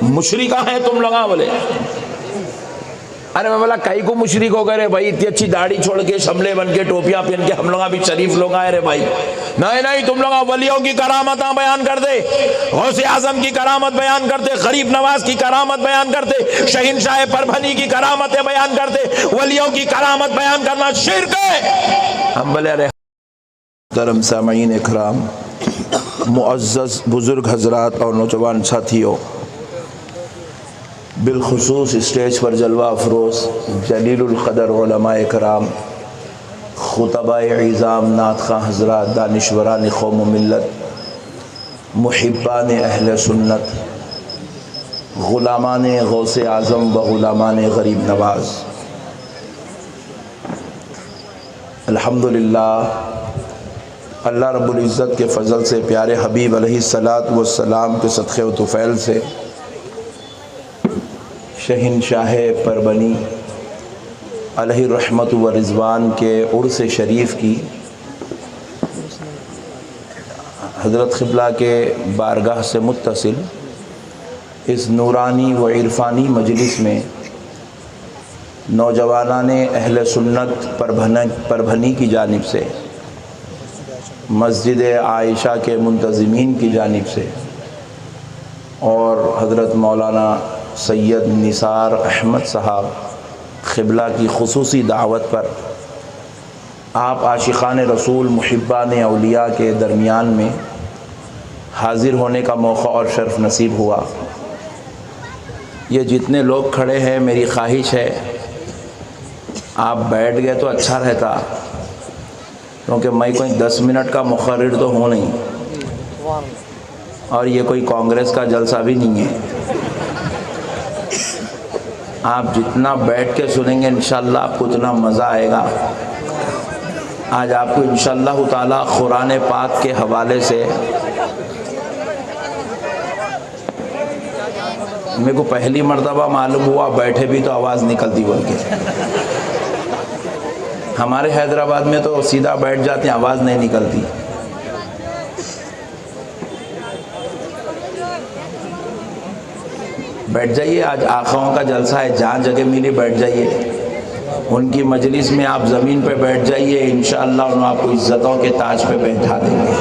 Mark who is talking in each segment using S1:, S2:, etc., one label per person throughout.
S1: मुशरिका हैं तुम लोग? बोले अरे मैं बोला कई को मुशरिक हो गए भाई, इतनी अच्छी दाढ़ी छोड़ के शमले बन के टोपियां पहन के हम लोग भी शरीफ लोग आए रे भाई। नहीं नहीं, तुम लोग वलियों की करामत बयान कर दे, गौसे आजम की करामत बयान करते, गरीब नवाज की करामत बयान करते, शहीनशाह परभनी की करामतें बयान करते, वलियों की करामत बयान करना शिर्क है। हम बोले अरे धर्म सामीन इकराम, मुअज़्ज़ज़ बुजुर्ग हजरात और नौजवान साथियों, बिलखुसूस स्टेज पर जलवा अफरोज़ जलीलुल क़दर उलमाए कराम, खुतबाए इज़ाम, नात ख़ां हज़रात, दानिशवरान क़ौम व मिल्लत, मुहिब्बान अहले सुन्नत, ग़ुलामान गौसे आज़म व ग़ुलामान गरीब नवाज़, अल्हम्दुलिल्लाह अल्लाह रब्बुल इज़्ज़त के फ़ज़ल से, प्यारे हबीब अलैहिस्सलातु वस्सलाम के सदक़े व तुफ़ैल से, शहीनशाह परभनी अलैहि रहमत व रिज़वान के उर्स शरीफ की हज़रत क़िबला के बारगाह से मुत्तसिल इस नूरानी व इरफ़ानी मजलिस में नौजवानान अहले सुन्नत परभनी की जानिब से, मस्जिद आयशा के मुंतज़िमीन की जानिब से और हज़रत मौलाना सैयद निसार अहमद साहब क़िबला की ख़ुसूसी दावत पर आप आशिक़ान रसूल मुहिब्बान औलिया के दरमियान में हाज़िर होने का मौक़ा और शर्फ़ नसीब हुआ। ये जितने लोग खड़े हैं, मेरी ख्वाहिश है आप बैठ गए तो अच्छा रहता, क्योंकि मैं कोई 10 मिनट का मुक़र्रिर तो हूँ नहीं और ये कोई कांग्रेस का जलसा भी नहीं है। आप जितना बैठ के सुनेंगे इंशाअल्लाह आपको उतना मज़ा आएगा। आज आपको इंशाअल्लाह ताला कुरान पाक के हवाले से, मेरे को पहली मर्तबा मालूम हुआ बैठे भी तो आवाज़ निकलती बोल के। हमारे हैदराबाद में तो सीधा बैठ जाते हैं, आवाज़ नहीं निकलती। बैठ जाइए, आज आखाओं का जलसा है, जहाँ जगह मिली बैठ जाइए। उनकी मजलिस में आप ज़मीन पे बैठ जाइए, इंशाअल्लाह उन्हें आपको इज़्ज़तों के ताज पे बैठा देंगे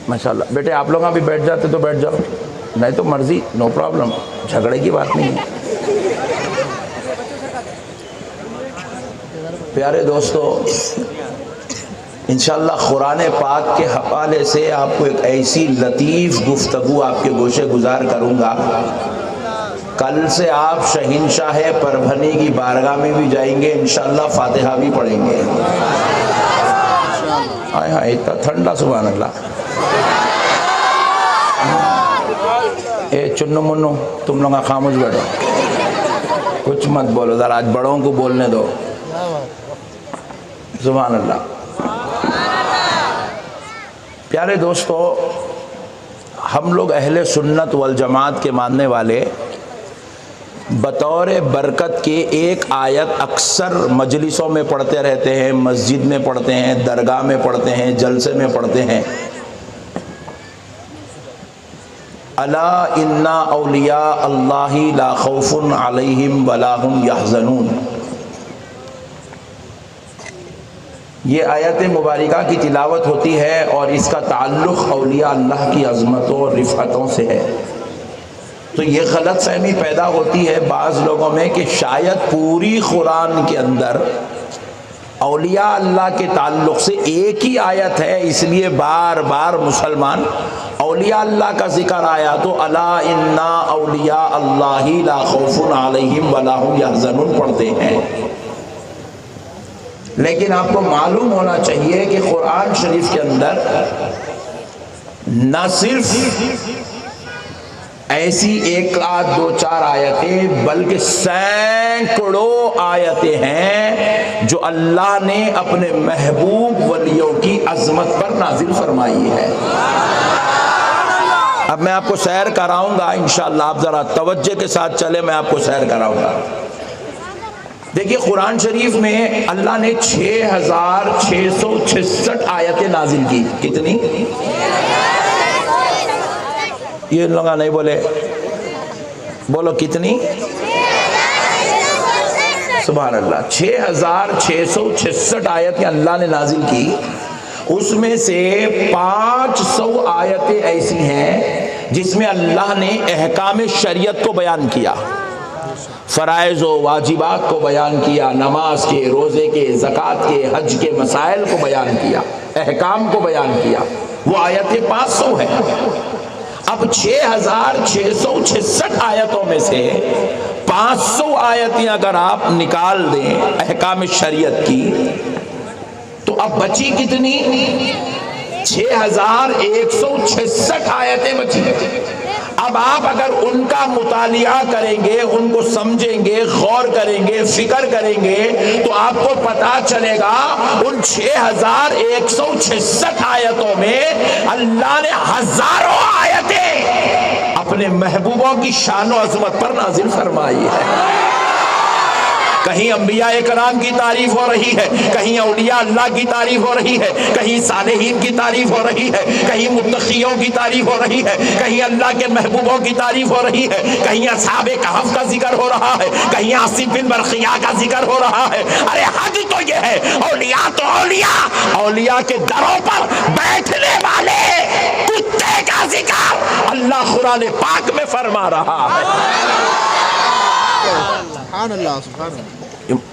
S1: माशाअल्लाह। बेटे आप लोग अभी बैठ जाते तो बैठ जाओ, नहीं तो मर्ज़ी, नो प्रॉब्लम, झगड़े की बात नहीं है। प्यारे दोस्तों, इंशाअल्लाह कुरान पाक के हवाले से आपको एक ऐसी लतीफ़ गुफ्तगू आपके गोशे गुजार करूँगा, कल से आप शहीनशाह परभनी की बारगाह में भी जाएंगे, इंशाअल्लाह फातिहा भी पढ़ेंगे। हाय हाय, इतना ठंडा, सुभान अल्लाह। ए चुन्नू मुन्नू, तुम लोग खामोश बैठो, कुछ मत बोलो, ज़रा आज बड़ों को बोलने दो। सुभान अल्लाह। प्यारे दोस्तों, हम लोग अहले सुन्नत वल जमात के मानने वाले बतौर बरकत के एक आयत अक्सर मजलिसों में पढ़ते रहते हैं, मस्जिद में पढ़ते हैं, दरगाह में पढ़ते हैं, जलसे में पढ़ते हैं। अला इन्ना औलिया अल्लाहि ला खौफुन अलैहिम वला हुम यहज़नून। ये आयत मुबारका की तिलावत होती है और इसका ताल्लुक़ औलिया अल्लाह की अज़मतों और रिफ़अतों से है। तो ये गलत फहमी पैदा होती है बाज़ लोगों में कि शायद पूरी कुरान के अंदर औलिया अल्लाह के ताल्लुक़ से एक ही आयत है, इसलिए बार बार मुसलमान औलिया अल्लाह का जिक्र आया तो अला इन्ना औलिया अल्लाहि ला खौफुन अलैहिम वला हुम यहज़नून पढ़ते हैं। लेकिन आपको मालूम होना चाहिए कि कुरान शरीफ के अंदर न सिर्फ ऐसी एक आध दो चार आयतें बल्कि सैकड़ों आयतें हैं जो अल्लाह ने अपने महबूब वलियों की अजमत पर नाजिल फरमाई है। अब मैं आपको सैर कराऊंगा इंशाअल्लाह, आप जरा तवज्जो के साथ चले, मैं आपको सैर कराऊंगा। देखिए कुरान शरीफ में अल्लाह ने 6666 आयतें नाजिल की। कितनी? ये लोग नहीं बोले, बोलो कितनी? सुभान अल्लाह। 6666 आयतें अल्लाह ने नाजिल की, उसमें से 500 आयतें ऐसी हैं जिसमें अल्लाह ने अहकाम शरीयत को बयान किया, फ़राइज़ व वाजिबात को बयान किया, नमाज के, रोज़े के, ज़कात के, हज के मसाइल को बयान किया, अहकाम को बयान किया। वो आयतें 500 हैं। अब 6666 आयतों में से 500 आयतें अगर आप निकाल दें अहकाम शरीयत की, तो अब बची कितनी? 6166 आयतें बची। अब आप अगर उनका मुतालिया करेंगे, उनको समझेंगे, गौर करेंगे, फिक्र करेंगे, तो आपको पता चलेगा उन 6166 आयतों में अल्लाह ने हजारों आयतें अपने महबूबों की शान और अजमत पर नाजिल फरमाई है। कहीं अंबिया कराम की तारीफ हो रही है, कहीं औलिया अल्लाह की तारीफ हो रही है, कहीं सालेहीन की तारीफ हो रही है, कहीं मुत्तक़ियों की तारीफ हो रही है, कहीं अल्लाह के महबूबों की तारीफ हो रही है, कहीं असहाबे कहफ का जिक्र हो रहा है, कहीं आसिफ बिन बरखिया का जिक्र हो रहा है। अरे हद तो ये है, औलिया तो औलिया, औलिया के दरों पर बैठने वाले कुत्ते का जिक्र अल्लाह कुरान पाक में फरमा रहा है।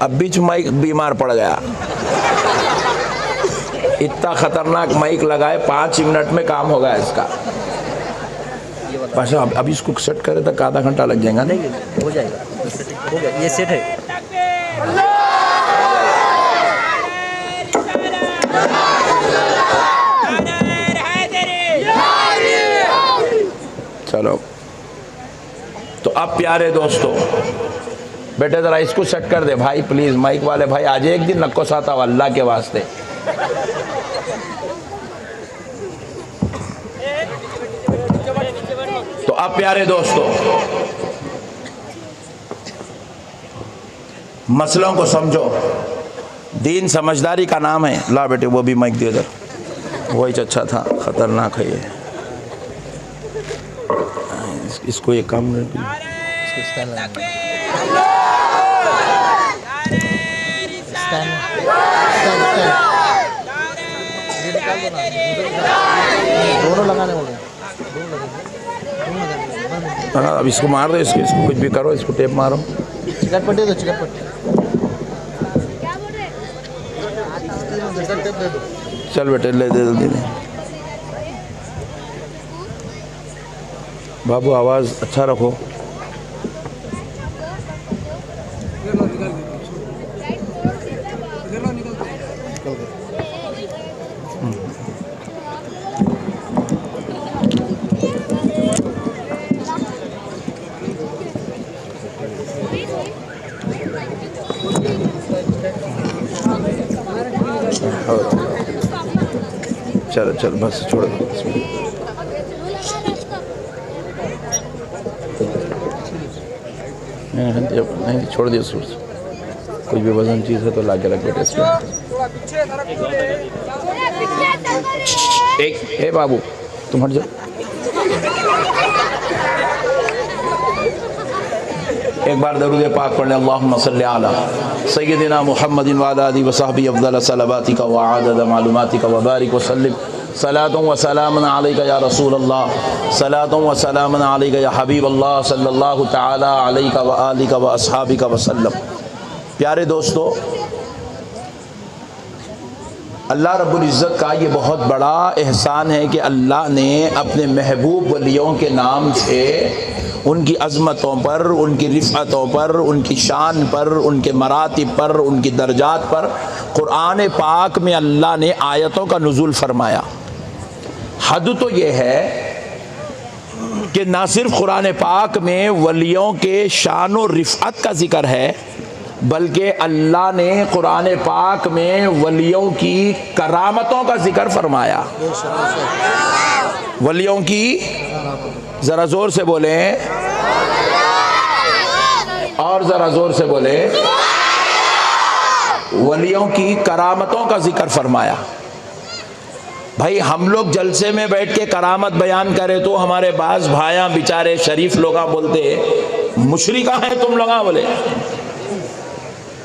S1: अब बीच माइक बीमार पड़ गया, इतना खतरनाक माइक लगाए, 5 मिनट में काम हो गया इसका। पाशा अब इसको सेट करे तक आधा घंटा लग जाएगा। नहीं हो जाएगा, हो गया, ये सेट है। चलो तो अब प्यारे दोस्तों, बेटे जरा इसको सेट कर दे भाई प्लीज, माइक वाले भाई। आज एक दिन नक्को साता अल्लाह के वास्ते। तो अब प्यारे दोस्तों, मसलों को समझो। दीन समझदारी का नाम है। ला बेटे वो भी माइक दे दो, वही अच्छा था, खतरनाक है ये। इसको एक काम दोनों लगाने वाले, अब इसको मार दो, इसको कुछ भी करो, इसको टेप मारो। चिकट पट्टी दो, चिकट पट्टी। चल बेटे ले दे जल्दी ले। बाबू आवाज़ अच्छा रखो। चलो चलो बस छोड़ दो, नहीं छोड़ दिया। कुछ भी वजन चीज़ है तो ला के रख बेटे इसमें। एक हे बाबू तुम हट जाओ। एक बार दरूद पाक पढ़ने, अल्लाहुम्मा सल्ली अला सय्यदिना मुहम्मदिन व अला आलिहि व सहबिहि अफ़ज़ल सलावातिका व अदद मालूमातिका व बारिक व सल्लिम सलातुन व सलामुन अलैका या रसूल अल्लाह, सलातुन व सलामुन अलैका या हबीब अल्लाह सल्लल्लाहु तआला अलैका व आलिका व अस्हाबिका व सल्लम। प्यारे दोस्तों, अल्लाह रब्बुल इज़्ज़त का ये बहुत बड़ा एहसान है कि अल्लाह ने अपने महबूब वलियों के नाम से उनकी अज़मतों पर, उनकी रिफ़अतों पर, उनकी शान पर, उनके मरातिब पर, उनकी दर्जात पर कुरान पाक में अल्लाह ने आयतों का नुज़ूल फरमाया। हद तो ये है कि ना सिर्फ कुरान पाक में वलियों के शान और रिफ़अत का ज़िक्र है, बल्कि अल्लाह ने कुरान पाक में वलियों की करामतों का ज़िक्र फरमाया। वलियों की, ज़रा ज़ोर से बोले और ज़रा ज़ोर से बोले, वलियों की करामतों का ज़िक्र फरमाया। भाई हम लोग जलसे में बैठ के करामत बयान करें तो हमारे बाज भाया बेचारे शरीफ लोग बोलते मुशरिका है तुम लोग। बोले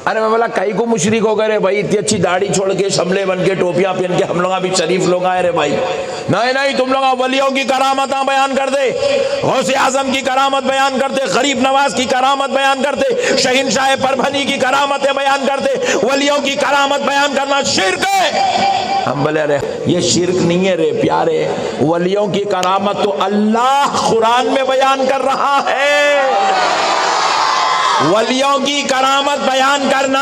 S1: अरे मैं बोला कई को मुशरिक हो गए रे भाई, इतनी अच्छी दाढ़ी छोड़ के शमले बन के टोपियां पहन के हम लोग भी शरीफ लोग आए रे भाई। नहीं नहीं, तुम लोग वलियों की करामत बयान कर दे, गौसे आजम की करामत बयान करते, गरीब नवाज की करामत बयान करते, शहीनशाह परभनी की करामतें बयान करते, वलियों की करामत बयान करना शिर्क है। हम बोले अरे ये शिर्क नहीं है रे प्यारे, वलियों की करामत तो अल्लाह कुरान में बयान कर रहा है। वलियों की करामत बयान करना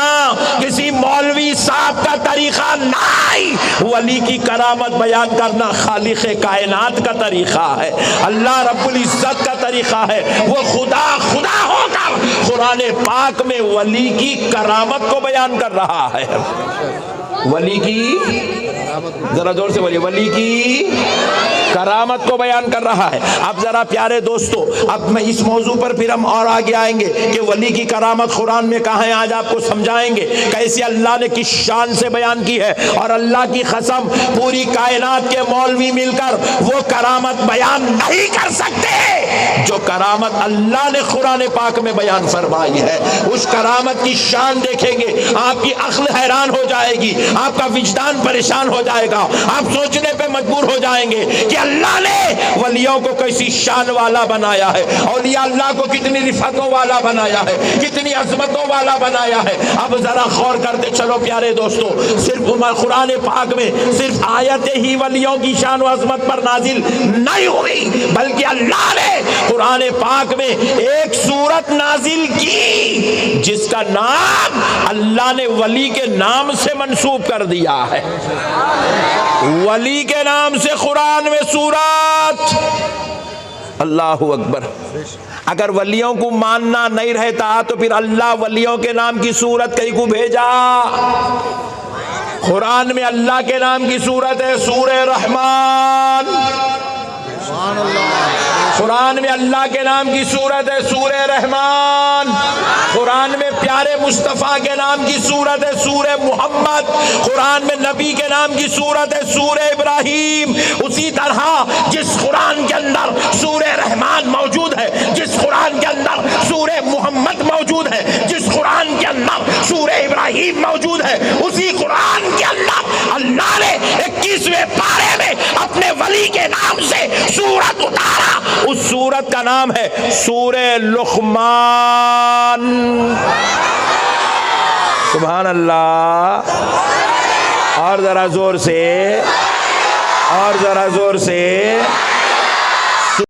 S1: किसी मौलवी साहब का तरीका नहीं, वली की करामत बयान करना खालिक कायनात का तरीका है, अल्लाह रब्बुल इज्जत का तरीका है। वो खुदा खुदा होकर कुरान पाक में वली की करामत को बयान कर रहा है। वली की, जरा जोर से बोलिए, वली की करामत को बयान कर रहा है। अब जरा प्यारे दोस्तों, अब मैं इस मौजू पर फिर हम और आगे आएंगे कि वली की करामत कुरान में कहाँ है, आज आपको समझाएंगे कैसे अल्लाह ने किस शान से बयान की है। और अल्लाह की कसम पूरी कायनात के मौलवी मिलकर वो करामत बयान नहीं कर सकते जो करामत अल्लाह ने कुरान पाक में बयान फरमाई है। उस करामत की शान देखेंगे आपकी अक्ल हैरान हो जाएगी, आपका विजदान परेशान हो जाएगा, आप सोचने पे मजबूर हो जाएंगे कि अल्लाह ने वलियों को कैसी शान वाला बनाया है, औलिया अल्लाह को कितनी रिफतों वाला बनाया है, कितनी अजमतों वाला बनाया है। अब जरा गौर करते चलो प्यारे दोस्तों, सिर्फ कुरान पाक में सिर्फ आयत ही वलियों की शान व अजमत पर नाजिल नहीं हुई, बल्कि अल्लाह ने कुरान पाक में एक सूरत नाजिल की जिसका नाम अल्लाह ने वली के नाम से मंसूब कर दिया है। वली के नाम से कुरान में सूरत, अल्लाहु अकबर। अगर वलियों को मानना नहीं रहता तो फिर अल्लाह वलियों के नाम की सूरत कहीं को भेजा। कुरान में अल्लाह के नाम की सूरत है सूरे रहमान, कुरान में अल्लाह के नाम की सूरत है सूरे रहमान, कुरान में प्यारे मुस्तफ़ा के नाम की सूरत है सूरे मोहम्मद, कुरान में नबी के नाम की सूरत है सूरे इब्राहिम। उसी तरह जिस कुरान के अंदर सूरे रहमान मौजूद है, जिस कुरान के अंदर सूरे मोहम्मद मौजूद है, जिस कुरान के अंदर सूरे इब्राहिम मौजूद है, उसी कुरान के अंदर अल्लाह ने 21वें पारे में अपने वली के नाम से सूरत उतारा। उस सूरत का नाम है सूरे लुक़मान। सुभान अल्लाह। और जरा जोर से, और जरा जोर से।